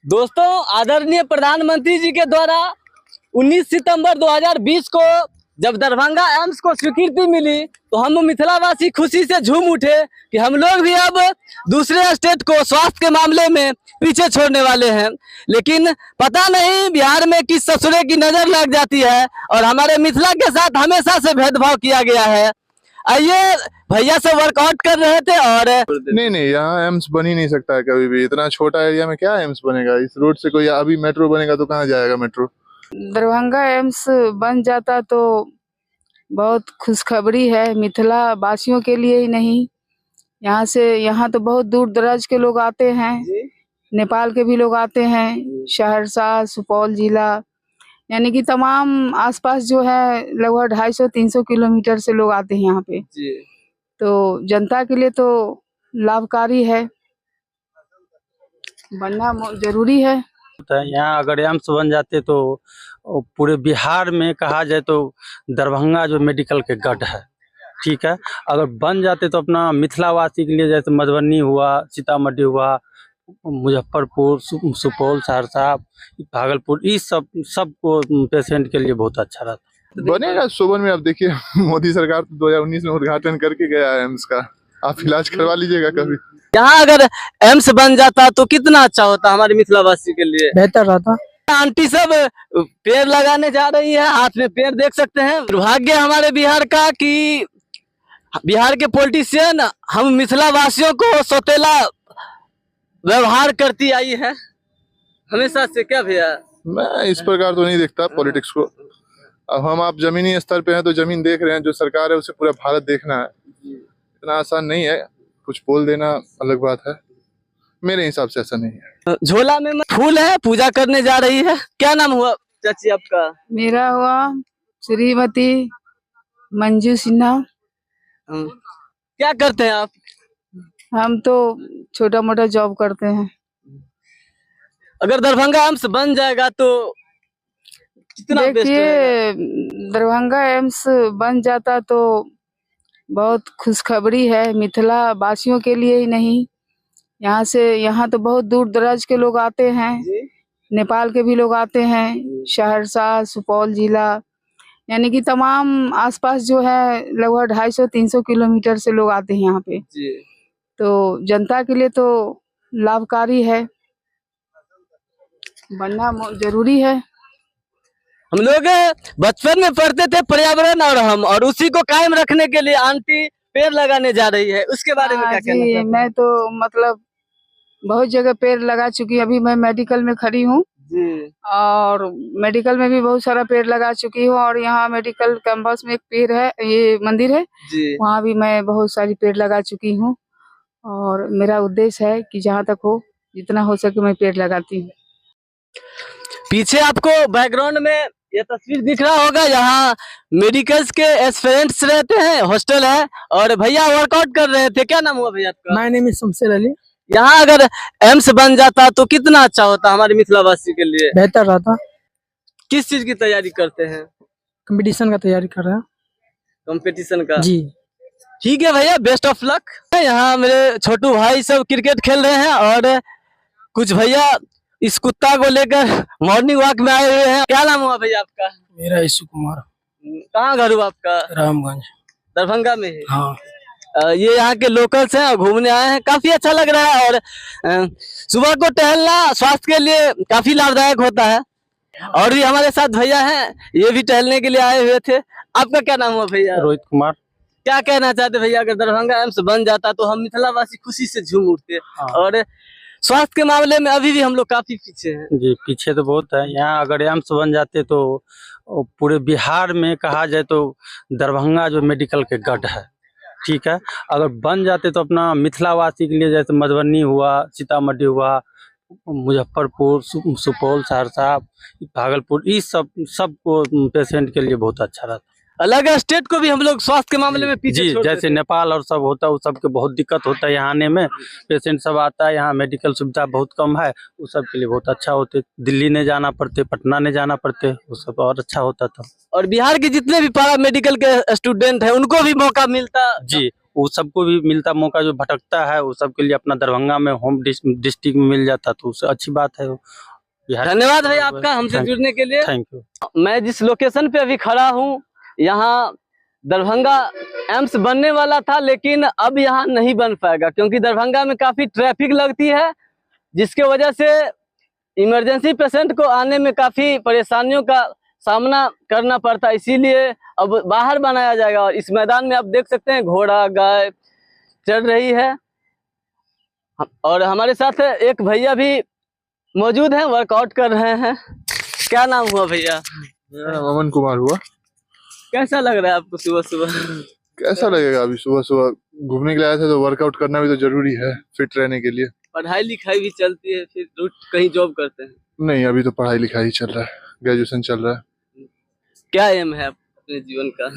दोस्तों, आदरणीय प्रधानमंत्री जी के द्वारा 19 सितंबर 2020 को जब दरभंगा एम्स को स्वीकृति मिली तो हम मिथिलावासी खुशी से झूम उठे कि हम लोग भी अब दूसरे स्टेट को स्वास्थ्य के मामले में पीछे छोड़ने वाले हैं। लेकिन पता नहीं बिहार में किस ससुरे की नजर लग जाती है और हमारे मिथिला के साथ हमेशा से भेदभाव किया गया है। आइए, भैया से वर्कआउट कर रहे थे और नहीं, यहाँ एम्स बन ही नहीं सकता है कभी भी। इतना छोटा एरिया में क्या एम्स बनेगा? इस रोड से कोई अभी मेट्रो बनेगा तो कहाँ जाएगा मेट्रो? दरभंगा एम्स बन जाता तो बहुत खुशखबरी है मिथिला वासियों के लिए ही नहीं, यहाँ तो बहुत दूर दराज के लोग आते हैं, नेपाल के भी लोग आते हैं, सहरसा सुपौल जिला यानी कि तमाम आसपास जो है लगभग 250-300 किलोमीटर से लोग आते हैं यहाँ पे। तो जनता के लिए तो लाभकारी है, बनना जरूरी है। यहाँ अगर एम्स बन जाते तो पूरे बिहार में कहा जाए तो दरभंगा जो मेडिकल के गढ़ है, ठीक है। अगर बन जाते तो अपना मिथिलावासी के लिए जैसे मधुबनी हुआ, सीतामढ़ी हुआ, मुजफ्फरपुर, सुपौल, सहरसा, भागलपुर, इस सबको पेशेंट के लिए बहुत अच्छा रहता। बनेगा सोबन में। अब देखिए मोदी सरकार तो 2019 में उद्घाटन करके गया है एम्स का, आप इलाज करवा लीजिएगा कभी। यहाँ अगर एम्स बन जाता तो कितना अच्छा होता हमारे मिथिलावासी के लिए, बेहतर रहता। आंटी सब पेड़ लगाने जा रही है, हाथ में पेड़ देख सकते हैं। दुर्भाग्य हमारे बिहार का कि बिहार के पॉलिटिशियन हम मिथिला वासियों को सौतेला व्यवहार करती आई है हमेशा से। क्या भैया, मैं इस प्रकार तो नहीं देखता पॉलिटिक्स को। अब हम आप जमीनी स्तर पे हैं तो जमीन देख रहे हैं, जो सरकार है उसे पूरा भारत देखना है। इतना आसान नहीं है, कुछ बोल देना अलग बात है। मेरे हिसाब से ऐसा नहीं है। झोला में फूल है, पूजा करने जा रही है। क्या नाम हुआ चाची आपका? मेरा हुआ श्रीमती मंजू सिन्हा। क्या करते हैं आप? हम तो छोटा मोटा जॉब करते हैं। अगर दरभंगा एम्स बन जाएगा तो कितना बेस्ट देखिए, रहेगा? दरभंगा एम्स बन जाता तो बहुत खुशखबरी है मिथिला वासियों के लिए ही नहीं, यहाँ तो बहुत दूर दराज के लोग आते हैं, नेपाल के भी लोग आते हैं, सहरसा सुपौल जिला यानी कि तमाम आसपास जो है लगभग 250-300 किलोमीटर से लोग आते हैं यहाँ पे। तो जनता के लिए तो लाभकारी है, बनना जरूरी है। हम लोग बचपन में पढ़ते थे पर्यावरण और उसी को कायम रखने के लिए आंटी पेड़ लगाने जा रही है, उसके बारे में क्या कहना चाहते हैं? मैं तो मतलब बहुत जगह पेड़ लगा चुकी हूँ। अभी मैं मेडिकल में खड़ी हूँ और मेडिकल में भी बहुत सारा पेड़ लगा चुकी हूँ और यहाँ मेडिकल कैंपस में एक पेड़ है, ये मंदिर है, वहाँ भी मैं बहुत सारी पेड़ लगा चुकी हूँ और मेरा उद्देश्य है कि जहाँ तक हो जितना हो सके मैं पेड़ लगाती हूँ। पीछे आपको बैकग्राउंड में ये तस्वीर दिख रहा होगा, यहाँ मेडिकल्स के एस्पिरेंट्स रहते हैं, हॉस्टल है और भैया वर्कआउट कर रहे थे। क्या नाम हुआ भैया आपका? My name is Shamsher Ali. यहाँ अगर एम्स बन जाता तो कितना अच्छा होता हमारे मिथिलावासी के लिए, बेहतर रहता। किस चीज की तैयारी करते हैं? कंपटीशन का तैयारी कर रहा है। कंपटीशन का जी ठीक है भैया, बेस्ट ऑफ लक। यहाँ मेरे छोटू भाई सब क्रिकेट खेल रहे हैं और कुछ भैया इस कुत्ता को लेकर मॉर्निंग वॉक में आए हुए हैं। क्या नाम हुआ भैया आपका? मेरा यशु कुमार। कहाँ घर हुआ आपका? रामगंज, दरभंगा में है। हाँ। ये यहाँ के लोकल्स हैं और घूमने आए हैं, काफी अच्छा लग रहा है और सुबह को टहलना स्वास्थ्य के लिए काफी लाभदायक होता है। और भी हमारे साथ भैया हैं, ये भी टहलने के लिए आए हुए थे। आपका क्या नाम हुआ भैया? रोहित कुमार। क्या कहना चाहते भैया, अगर दरभंगा एम्स बन जाता तो हम मिथिलावासी खुशी से झूम उठते? और स्वास्थ्य के मामले में अभी भी हम लोग काफी पीछे हैं। जी, पीछे तो बहुत है। यहाँ अगर एम्स बन जाते तो पूरे बिहार में कहा जाए तो दरभंगा जो मेडिकल के गढ़ है, ठीक है। अगर बन जाते तो अपना मिथिलावासी के लिए जैसे मधुबनी हुआ, सीतामढ़ी हुआ, मुजफ्फरपुर, सुपौल, सहरसा, भागलपुर, इस सबको पेशेंट के लिए बहुत अच्छा रहता। अलग स्टेट को भी हम लोग स्वास्थ्य के मामले में पीछे जी, छोड़ जैसे देते हैं। नेपाल और सब होता है, उस सबके बहुत दिक्कत होता है यहाँ आने में। पेशेंट सब आता है, यहाँ मेडिकल सुविधा बहुत कम है, उस सब के लिए बहुत अच्छा होते। दिल्ली नहीं जाना पड़ते, पटना नहीं जाना पड़ते, वो सब और अच्छा होता था। और बिहार के जितने भी पारा मेडिकल के स्टूडेंट हैं उनको भी मौका मिलता। जी, वो सबको भी मिलता मौका, जो भटकता है वो सबके लिए अपना दरभंगा में होम डिस्ट्रिक्ट में मिल जाता, तो उससे अच्छी बात है। धन्यवाद भाई आपका हमसे जुड़ने के लिए। Thank you. मैं जिस लोकेशन पे अभी खड़ा हूँ, यहाँ दरभंगा एम्स बनने वाला था, लेकिन अब यहाँ नहीं बन पाएगा क्योंकि दरभंगा में काफी ट्रैफिक लगती है, जिसके वजह से इमरजेंसी पेशेंट को आने में काफी परेशानियों का सामना करना पड़ता है। इसीलिए अब बाहर बनाया जाएगा। और इस मैदान में आप देख सकते हैं घोड़ा गाय चल रही है। और हमारे साथ एक भैया भी मौजूद हैं, वर्कआउट कर रहे हैं। क्या नाम हुआ भैया? मेरा नाम अमन कुमार हुआ। कैसा लग रहा है आपको सुबह सुबह? कैसा लगेगा? अभी सुबह सुबह घूमने के लिए आए थे तो वर्कआउट करना भी तो जरूरी है फिट रहने के लिए। पढ़ाई लिखाई भी चलती है, फिर कहीं जॉब करते हैं? नहीं, अभी तो पढ़ाई लिखाई चल रहा है, ग्रेजुएशन चल रहा है। क्या एम है अपने जीवन का?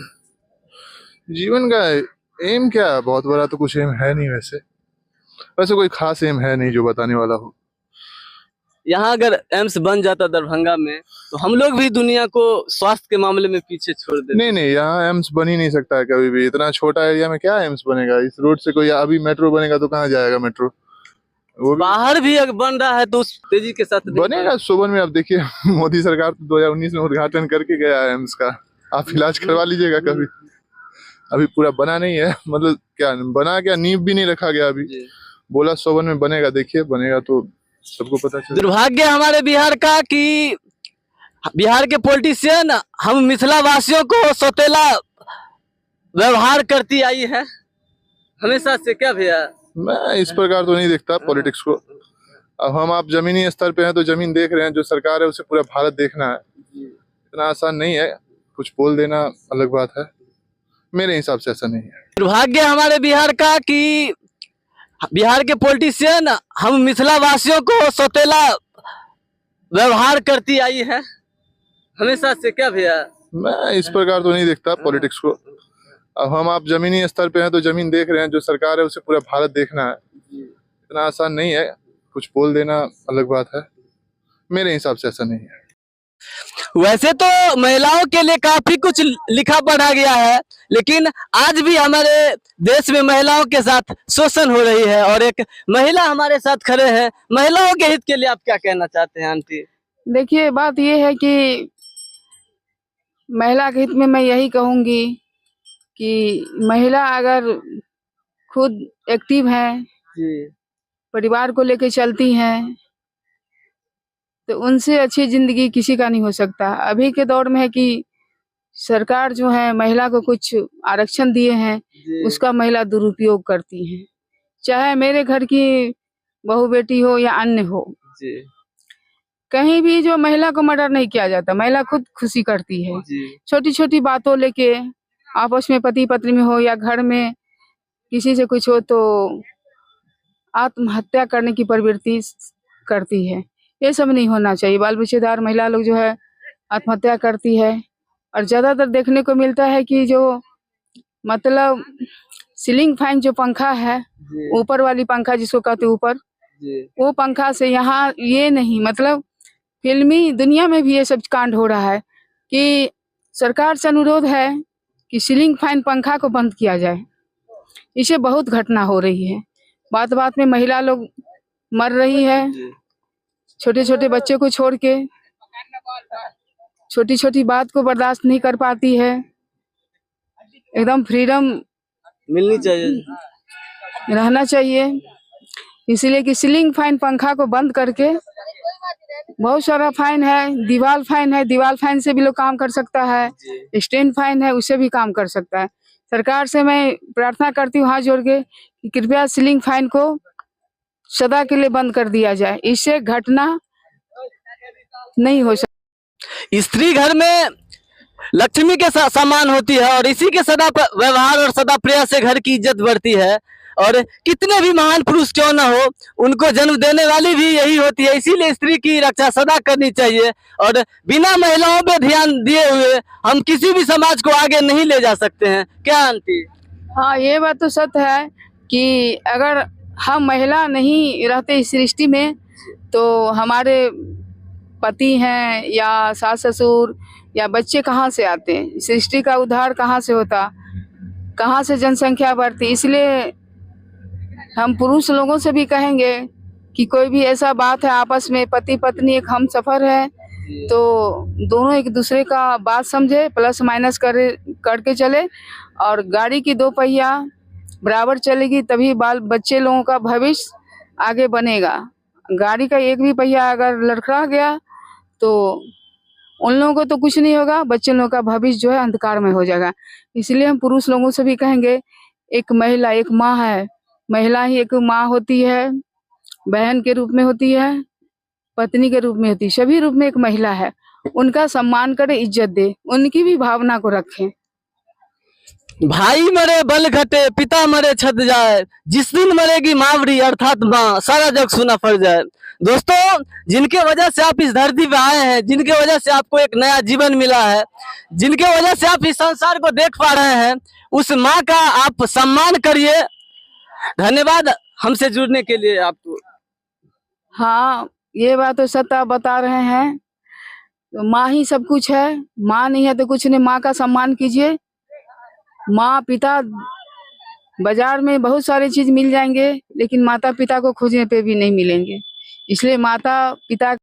जीवन का एम क्या है? बहुत बड़ा तो कुछ एम है नहीं। वैसे कोई खास एम है नहीं जो बताने वाला हो। यहाँ अगर एम्स बन जाता दरभंगा में तो हम लोग भी दुनिया को स्वास्थ्य के मामले में पीछे छोड़ देते। नहीं, यहाँ एम्स बन ही नहीं सकता है कभी भी। इतना छोटा एरिया में क्या एम्स बनेगा? इस रोड से कोई अभी मेट्रो बनेगा तो कहाँ जाएगा मेट्रो? वो बाहर भी अगर बन रहा है तो उस तेजी के साथ बनेगा। सोबन में आप देखिए, मोदी सरकार तो 2019 में उद्घाटन करके गया है एम्स का। आप इलाज करवा लीजिएगा कभी। अभी पूरा बना नहीं है, मतलब क्या बना, क्या नींव भी नहीं रखा गया अभी। बोला सोबन में बनेगा, देखिए बनेगा तो सबको पता चलेगा। दुर्भाग्य हमारे बिहार का कि बिहार के पॉलिटिशियन हम मिथिला वासियों को सौतेला व्यवहार करती आई है हमेशा से। क्या भैया? मैं इस प्रकार तो नहीं देखता पॉलिटिक्स को। अब हम आप जमीनी स्तर पे हैं तो जमीन देख रहे हैं। जो सरकार है उसे पूरा भारत देखना है। इतना आसान नहीं है। कुछ बोल देना अलग बात है, मेरे हिसाब से ऐसा नहीं है। दुर्भाग्य हमारे बिहार का कि बिहार के पॉलिटिशियन हम मिथिला वासियों को सौतेला व्यवहार करती आई है हमेशा से। क्या भैया? मैं इस प्रकार तो नहीं देखता पॉलिटिक्स को। अब हम आप जमीनी स्तर पे हैं तो जमीन देख रहे हैं। जो सरकार है उसे पूरा भारत देखना है। इतना आसान नहीं है। कुछ बोल देना अलग बात है, मेरे हिसाब से ऐसा नहीं है। वैसे तो महिलाओं के लिए काफी कुछ लिखा पढ़ा गया है, लेकिन आज भी हमारे देश में महिलाओं के साथ शोषण हो रही है। और एक महिला हमारे साथ खड़े हैं। महिलाओं के हित के लिए आप क्या कहना चाहते हैं आंटी? देखिए, बात ये है कि महिला के हित में मैं यही कहूंगी कि महिला अगर खुद एक्टिव है, परिवार को लेकर चलती हैं, तो उनसे अच्छी जिंदगी किसी का नहीं हो सकता। अभी के दौर में है कि सरकार जो है महिला को कुछ आरक्षण दिए हैं, उसका महिला दुरुपयोग करती हैं। चाहे मेरे घर की बहू बेटी हो या अन्य हो, कहीं भी जो महिला को मर्डर नहीं किया जाता। महिला खुद खुशी करती है। छोटी छोटी बातों लेके आपस में पति पत्नी में हो या घर में किसी से कुछ हो तो आत्महत्या करने की प्रवृत्ति करती है। ये सब नहीं होना चाहिए। बाल बच्चेदार महिला लोग जो है आत्महत्या करती है। और ज्यादातर देखने को मिलता है कि जो मतलब सीलिंग फैन जो पंखा है, ऊपर वाली पंखा जिसको कहते ऊपर, वो पंखा से यहाँ ये नहीं, मतलब फिल्मी दुनिया में भी ये सब कांड हो रहा है कि सरकार से अनुरोध है कि सीलिंग फैन पंखा को बंद किया जाए। इसे बहुत घटना हो रही है। बात बात में महिला लोग मर रही है, छोटे छोटे बच्चे को छोड़ के। छोटी छोटी बात को बर्दाश्त नहीं कर पाती है। एकदम फ्रीडम मिलनी चाहिए, रहना चाहिए। इसलिए कि सीलिंग फैन पंखा को बंद करके, बहुत सारा फैन है, दीवार फैन है, दीवार फैन से भी लोग काम कर सकता है, स्टैंड फैन है, उससे भी काम कर सकता है। सरकार से मैं प्रार्थना करती हूँ हाथ जोड़ के कि कृपया सीलिंग फैन को सदा के लिए बंद कर दिया जाए। इससे घटना नहीं हो सकती। स्त्री घर में लक्ष्मी के समान होती है और इसी के सदा व्यवहार और सदा प्रयास से घर की इज्जत बढ़ती है। और कितने भी महान पुरुष क्यों ना हो, उनको जन्म देने वाली भी यही होती है। इसीलिए स्त्री की रक्षा सदा करनी चाहिए। और बिना महिलाओं पे ध्यान दिए हुए हम किसी भी समाज को आगे नहीं ले जा सकते हैं। क्या आंटी? हाँ, ये बात तो सत्य है कि अगर हम महिला नहीं रहते इस सृष्टि में तो हमारे पति हैं या सास ससुर या बच्चे कहाँ से आते हैं? सृष्टि का उद्धार कहाँ से होता? कहाँ से जनसंख्या बढ़ती। इसलिए हम पुरुष लोगों से भी कहेंगे कि कोई भी ऐसा बात है, आपस में पति पत्नी एक हम सफर है, तो दोनों एक दूसरे का बात समझे, प्लस माइनस करके चले, और गाड़ी की 2 पहिया बराबर चलेगी, तभी बाल बच्चे लोगों का भविष्य आगे बनेगा। गाड़ी का एक भी पहिया अगर लड़खड़ा गया तो उन लोगों को तो कुछ नहीं होगा, बच्चे लोगों का भविष्य जो है अंधकार में हो जाएगा। इसलिए हम पुरुष लोगों से भी कहेंगे, एक महिला एक माँ है, महिला ही एक माँ होती है, बहन के रूप में होती है, पत्नी के रूप में होती है, सभी रूप में एक महिला है। उनका सम्मान करे, इज्जत दे, उनकी भी भावना को रखें। भाई मरे बल घटे, पिता मरे छत जाए, जिस दिन मरेगी मावरी अर्थात माँ, सारा जग सुना पड़ जाए। दोस्तों, जिनके वजह से आप इस धरती पे आए हैं, जिनके वजह से आपको एक नया जीवन मिला है, जिनके वजह से आप इस संसार को देख पा रहे हैं, उस माँ का आप सम्मान करिए। धन्यवाद हमसे जुड़ने के लिए आपको। हाँ, ये बात तो सत्य आप बता रहे हैं। तो माँ ही सब कुछ है, माँ नहीं है तो कुछ नहीं। माँ का सम्मान कीजिए। माँ पिता, बाजार में बहुत सारी चीज मिल जाएंगे, लेकिन माता पिता को खोजने पे भी नहीं मिलेंगे। इसलिए माता पिता